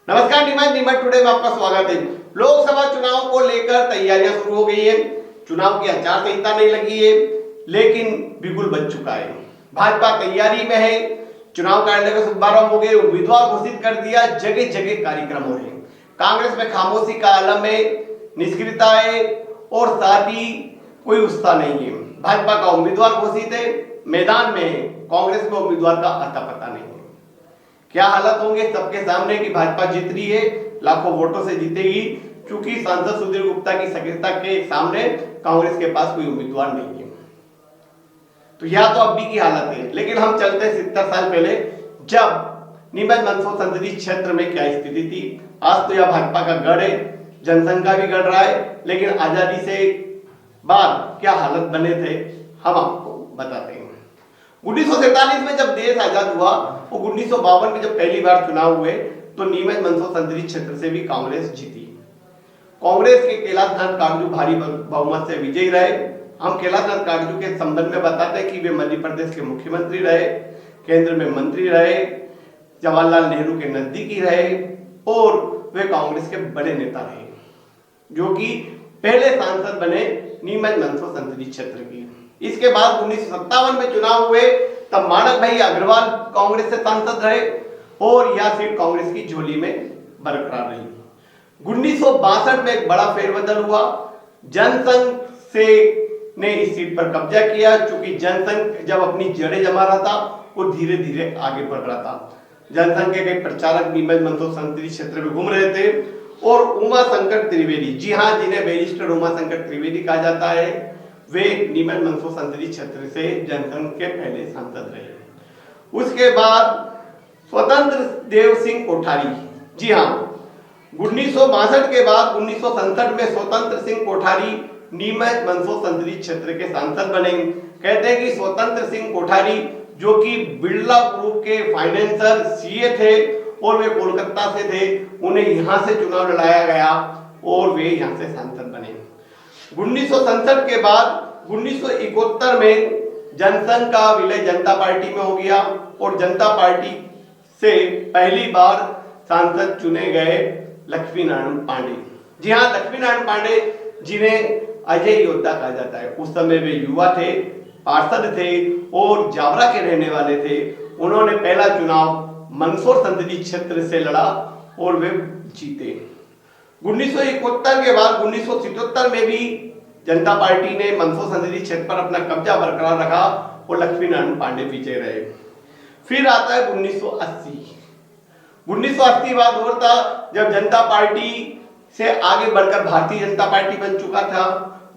नमस्कार नीमच टुडे में आपका स्वागत है। लोकसभा चुनाव को लेकर तैयारियां शुरू हो गई है। चुनाव की आचार संहिता नहीं लगी है, लेकिन बिगुल बज चुका है। भाजपा तैयारी में है। चुनाव कार्यालय का शुभारंभ हो गए, उम्मीदवार घोषित कर दिया, जगह जगह कार्यक्रम हो रहे हैं। कांग्रेस में खामोशी का आलम है, निष्क्रियता है और साथ ही कोई उत्साह नहीं है। भाजपा का उम्मीदवार घोषित है, मैदान में है, कांग्रेस में उम्मीदवार का अता पता नहीं है। क्या हालत होंगे सबके सामने कि भाजपा जीत रही है, लाखों वोटों से जीतेगी, क्योंकि सांसद सुधीर गुप्ता की सक्रियता के सामने कांग्रेस के पास कोई उम्मीदवार नहीं है। तो यह तो अभी की हालत है, लेकिन हम चलते हैं 70 साल पहले, जब नीमच मंदसौर संसदीय क्षेत्र में क्या स्थिति थी। आज तो यह भाजपा का गढ़ है, जनसंख्या भी गढ़ रहा है, लेकिन आजादी से बाद क्या हालत बने थे हम आपको बताते हैं। 1947 में जब देश आजाद हुआ और 1952 में जब पहली बार चुनाव हुए तो नीमच मंदसौर संसदीय क्षेत्र से भी कांग्रेस जीती। कांग्रेस के कैलाशनाथ काटजू भारी बहुमत से विजयी रहे। हम कैलाशनाथ काटजू के संबंध में बताते हैं कि वे मध्य प्रदेश के मुख्यमंत्री रहे, केंद्र में मंत्री रहे, जवाहरलाल नेहरू के नजदीकी रहे और वे कांग्रेस के बड़े नेता रहे, जो कि पहले सांसद बने नीमच मंदसौर संसदीय क्षेत्र की। इसके बाद 1957 में चुनाव हुए, तब माणक भाई अग्रवाल कांग्रेस से सांसद रहे और यह सीट कांग्रेस की झोली में बरकरार रही। 1962 में एक बड़ा फेरबदल हुआ। जनसंघ से ने इस सीट पर कब्जा किया, क्योंकि जनसंघ जब अपनी जड़ें जमा रहा था वो धीरे धीरे आगे बढ़ रहा था। जनसंघ के कई प्रचारक नीमच मंदसौर संसदीय क्षेत्र में घूम रहे थे और उमा शंकर त्रिवेदी, जी हाँ, जिन्हें बैरिस्टर उमा शंकर त्रिवेदी कहा जाता है, वे नीमच मंदसौर संसदीय क्षेत्र से जनसंघ के पहले सांसद रहे। उसके बाद स्वतंत्र देव सिंह कोठारी, जी हाँ, 1962 के बाद 1967 में स्वतंत्र सिंह कोठारी नीमच मंदसौर संसदीय क्षेत्र के सांसद बने। कहते हैं कि स्वतंत्र सिंह कोठारी, जो कि बिरला ग्रुप के फाइनेंसर सीए थे और वे कोलकाता से थे, उन्हें यहां से चुनाव लड़ाया गया और वे यहां से सांसद बने। 1967 के बाद 1971 में जनसंघ का विलय जनता पार्टी में हो गया और जनता पार्टी से पहली बार सांसद चुने गए लक्ष्मी नारायण पांडे। जी हाँ, लक्ष्मी नारायण पांडे, जिन्हें अजय योद्धा कहा जाता है। उस समय वे युवा थे, पार्षद थे और जावरा के रहने वाले थे। उन्होंने पहला चुनाव मंदसौर संसदीय क्षेत्र से लड़ा और वे जीते। 1971 के बाद 1977 में भी जनता पार्टी ने मंदसौर संसदीय क्षेत्र पर अपना कब्जा बरकरार रखा और लक्ष्मी नारायण पांडे विजय रहे। फिर आता है 1980। 1980 बाद और था जब जनता पार्टी से आगे बढ़कर भारतीय जनता पार्टी बन चुका था।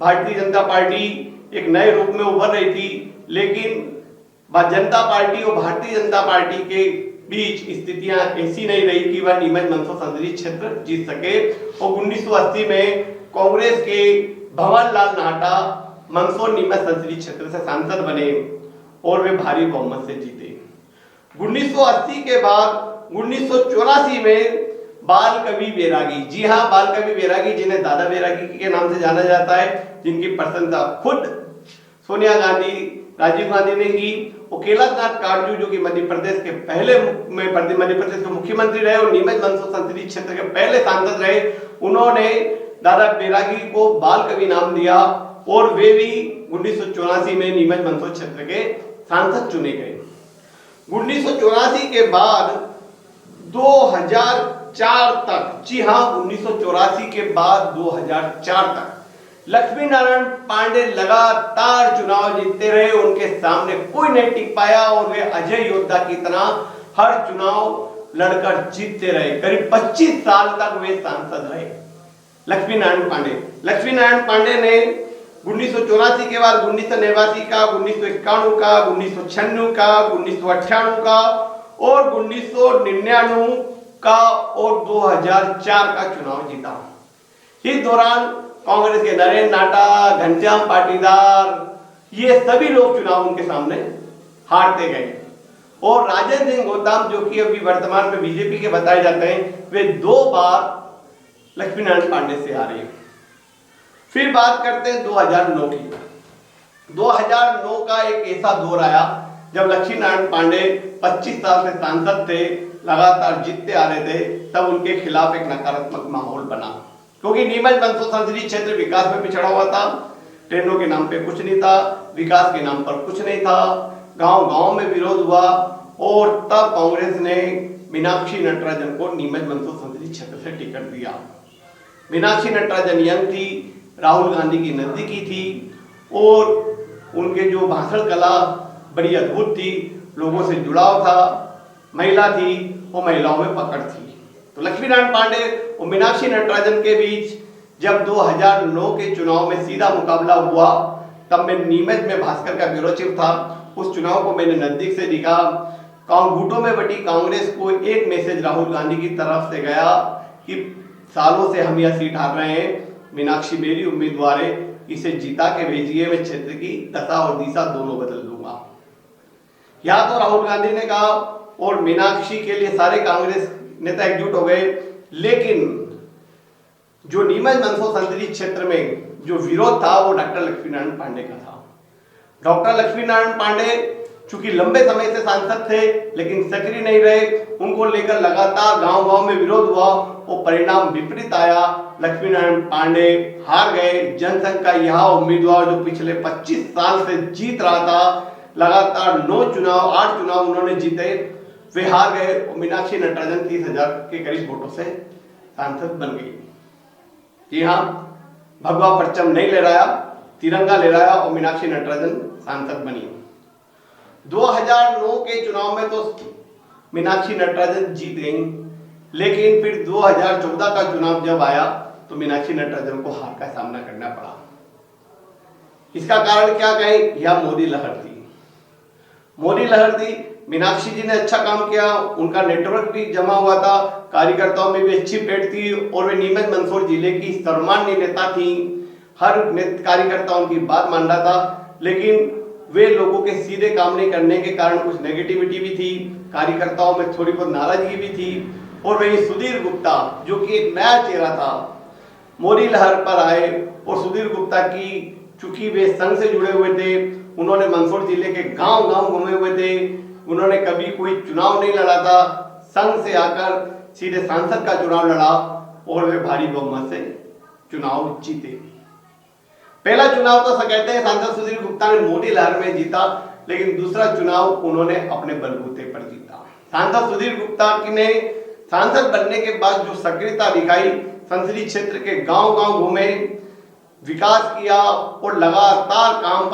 भारतीय जनता पार्टी एक नए रूप में उभर रही थी, लेकिन जनता पार्टी और भारतीय जनता पार्टी के बीच स्थितियां ऐसी नहीं रही कि वह नीमच मंदसौर संसदीय क्षेत्र जीत सके। और 1980 में कांग्रेस के भंवर लाल नाहटा मंदसौर नीमच संसदीय क्षेत्र से सांसद बने और वे भारी बहुमत से जीते। 1980 के बाद 1984 में बाल कवि बैरागी, जी हाँ, बाल कवि बैरागी, जिन्हें दादा बैरागी के नाम से जाना जाता है, जिनकी प्रशंसा खुद सोनिया गांधी, राजीव गांधी ने की। और कैलाशनाथ काटजू, जो कि मध्य प्रदेश के मुख्यमंत्री रहे और नीमच मंदसौर संसदीय क्षेत्र के पहले सांसद रहे, उन्होंने दादा बैरागी को बाल कवि नाम दिया और वे भी 1984 में नीमच मंदसौर क्षेत्र के सांसद चुने गए। 1984 के बाद 2004 तक, जी हाँ, 1984 के बाद 2004 तक लक्ष्मी नारायण पांडे लगातार चुनाव जीतते रहे। उनके सामने कोई नहीं टिक पाया और वे अजय योद्धा की तरह हर चुनाव लड़कर जीतते रहे। करीब 25 साल तक वे सांसद रहे लक्ष्मी नारायण पांडे। लक्ष्मी नारायण पांडे ने 1984 के बाद 1989 का, 1991 का, 1996 का, 1998 का और 1999 का और 2004 का चुनाव जीता। इस दौरान कांग्रेस के नरेंद्र नाटा, घनश्याम पाटीदार, ये सभी लोग चुनाव उनके सामने हारते गए और राजेंद्र सिंह गौतम, जो कि अभी वर्तमान में बीजेपी के बताए जाते हैं, वे 2 बार लक्ष्मी नारायण पांडे से हारे। फिर बात करते हैं 2009 की। 2009 का एक ऐसा दौर आया जब लक्ष्मी नारायण पांडे 25 साल से सांसद थे लगातार जीतते आ रहे थे, तब उनके खिलाफ एक नकारात्मक माहौल बना, क्योंकि नीमच मंदसौर संसदीय क्षेत्र विकास में पिछड़ा हुआ था। ट्रेनों के नाम पे कुछ नहीं था, विकास के नाम पर कुछ नहीं था, गांव गांव में विरोध हुआ और तब कांग्रेस ने मीनाक्षी नटराजन को नीमच मंदसौर संसदीय क्षेत्र से टिकट दिया। मीनाक्षी नटराजन यंग थी, राहुल गांधी की नजदीकी थी और उनके जो भाषण कला बड़ी अद्भुत थी, लोगों से जुड़ाव था, महिला थी और महिलाओं में पकड़ थी। तो लक्ष्मीनारायण पांडे और मीनाक्षी नटराजन के बीच जब 2009 के चुनाव में सीधा मुकाबला हुआ, तब मैं नीमच में भास्कर का ब्यूरो चीफ था। उस चुनाव को मैंने नजदीक से देखा। घुटों में बटी कांग्रेस को एक मैसेज राहुल गांधी की तरफ से गया कि सालों से हम यह सीट हार रहे हैं, मीनाक्षी मेरी उम्मीदवार है, इसे जिता के भेजिए, मैं क्षेत्र की दशा और दिशा दोनों बदल दूंगा। या तो राहुल गांधी ने कहा और मीनाक्षी के लिए सारे कांग्रेस नेता एकजुट हो गए, लेकिन जो नीमच मंदसौर संसदीय क्षेत्र में जो विरोध था वो डॉक्टर लक्ष्मीनारायण पांडे का था। डॉक्टर लक्ष्मीनारायण पांडे चूंकि लंबे समय से सांसद थे लेकिन सक्रिय नहीं रहे, उनको लेकर लगातार गांव गांव में विरोध हुआ और परिणाम विपरीत आया। लक्ष्मीनारायण पांडे हार गए। जनसंघ का यह उम्मीदवार जो पिछले 25 साल से जीत रहा था, लगातार 8 चुनाव उन्होंने जीते, वे हार गए और मीनाक्षी नटराजन 30,000 के करीब वोटों से सांसद बन गई। जी हाँ, भगवा परचम नहीं ले रहा, तिरंगा ले रहा और मीनाक्षी नटराजन सांसद बनी। 2009 के चुनाव में तो मीनाक्षी नटराजन जीत गई, लेकिन फिर 2014 का चुनाव जब आया तो मीनाक्षी नटराजन को हार का सामना करना पड़ा। इसका कारण क्या कहें, यह मोदी लहर थी। मोदी लहर थी। मीनाक्षी जी ने अच्छा काम किया, उनका नेटवर्क भी जमा हुआ था, कार्यकर्ताओं में भी अच्छी पेट थी और वे नीमच मंदसौर जिले की सर्वमान्य नेता थी। हर कार्यकर्ता उनकी बात मान रहा था, लेकिन वे लोगों के सीधे काम नहीं करने के कारण कुछ नेगेटिविटी भी थी, कार्यकर्ताओं में थोड़ी बहुत नाराजगी भी थी। और वही सुधीर गुप्ता जो कि एक नया चेहरा था, मोदी लहर पर आए और सुधीर गुप्ता की चूंकि वे संघ से जुड़े हुए थे, उन्होंने मंदसौर जिले के गांव गांव घूमे हुए थे, उन्होंने कभी कोई चुनाव नहीं लड़ा था, संघ से आकर सीधे सांसद का चुनाव लड़ा और वे भारी बहुमत से चुनाव जीते। पहला चुनाव तो कहते हैं सांसद सुधीर गुप्ता ने मोदी लहर में जीता, लेकिन दूसरा चुनाव उन्होंने अपने बलबूते पर जीता। सांसद सुधीर गुप्ता ने सांसद बनने के बाद जो सक्रियता दिखाई, संसदीय क्षेत्र के गांव गांव घूमे, विकास किया और लगातार काम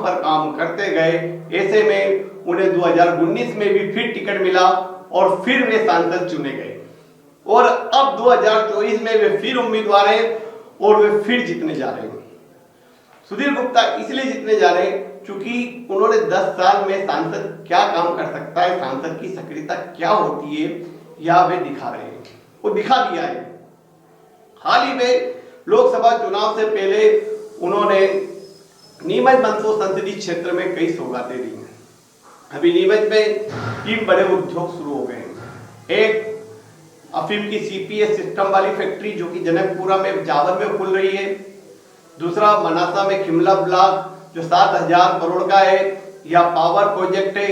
पर काम करते गए। ऐसे में उन्हें 2019 में भी फिर टिकट मिला और फिर वे सांसद चुने गए और अब 2024 में वे फिर उम्मीदवार हैं और वे फिर जीतने जा रहे हैं। सुधीर गुप्ता इसलिए जीतने जा रहे हैं क्योंकि उन्होंने 10 साल में सांसद क्या काम कर सकता है, सांसद की सक्रियता क्या होती है, या वे दिखा रहे हैं, वो दिखा दिया है। हाल ही में लोकसभा चुनाव से पहले उन्होंने नीमच मंदसौर संसदीय क्षेत्र में कई सौगातें दी हैं। अभी नीमच में 3 बड़े उद्योग शुरू हो गए हैं। एक अफीम की सीपीएस सिस्टम वाली फैक्ट्री जो कि जनकपुरा में जावर में खुल रही है। दूसरा मनासा में खिमला ब्लॉक जो 7,000 करोड़ का है, यह पावर प्रोजेक्ट है,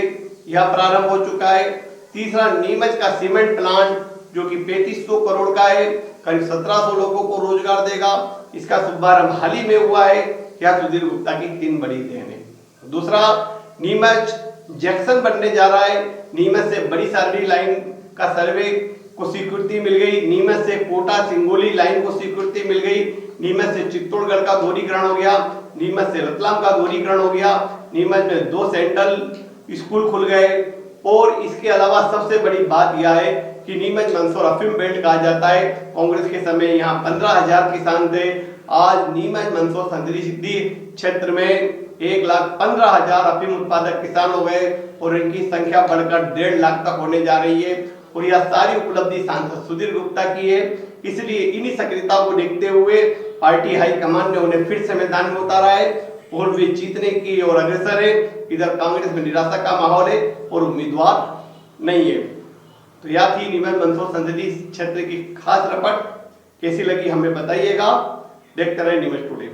यह प्रारंभ हो चुका है। तीसरा नीमच का सीमेंट प्लांट जो कि 3500 करोड़ का है, करीब 1700 लोगों को रोजगार देगा, इसका शुभारंभ हाल ही में हुआ है। यह सुधीर गुप्ता की 3 बड़ी देन है। दूसरा, नीमच जंक्शन बनने जा रहा है। नीमच से बड़ी सारडी लाइन का सर्वे को स्वीकृति मिल गई, नीमच से कोटा सिंगोली लाइन को स्वीकृति मिल गई, नीमच से चित्तौड़गढ़ का दोहरीकरण हो गया, नीमच से रतलाम का दोहरीकरण हो गया, नीमच में 2 सेंट्रल स्कूल खुल गए। और इसके अलावा सबसे बड़ी बात यह है कि नीमच मंदसौर अफीम बेल्ट कहा जाता है। कांग्रेस के समय यहाँ 15,000 किसान थे, आज नीमच मंदसौर संसदीय क्षेत्र में 1,15,000 अफीम उत्पादक किसान हो गए और इनकी संख्या बढ़कर 1.5 लाख तक होने जा रही है। और यह सारी उपलब्धि सांसद सुधीर गुप्ता की है। इसलिए इन्हीं सक्रियता को देखते हुए पार्टी हाईकमान ने उन्हें फिर से मैदान में उतारा है और वे जीतने की ओर अग्रसर है। इधर कांग्रेस में निराशा का माहौल है और उम्मीदवार नहीं है। तो यह थी नीमच मंदसौर संसदीय क्षेत्र की खास रिपोर्ट। कैसी लगी हमें बताइएगा। देखते रहे नीमच टुडे।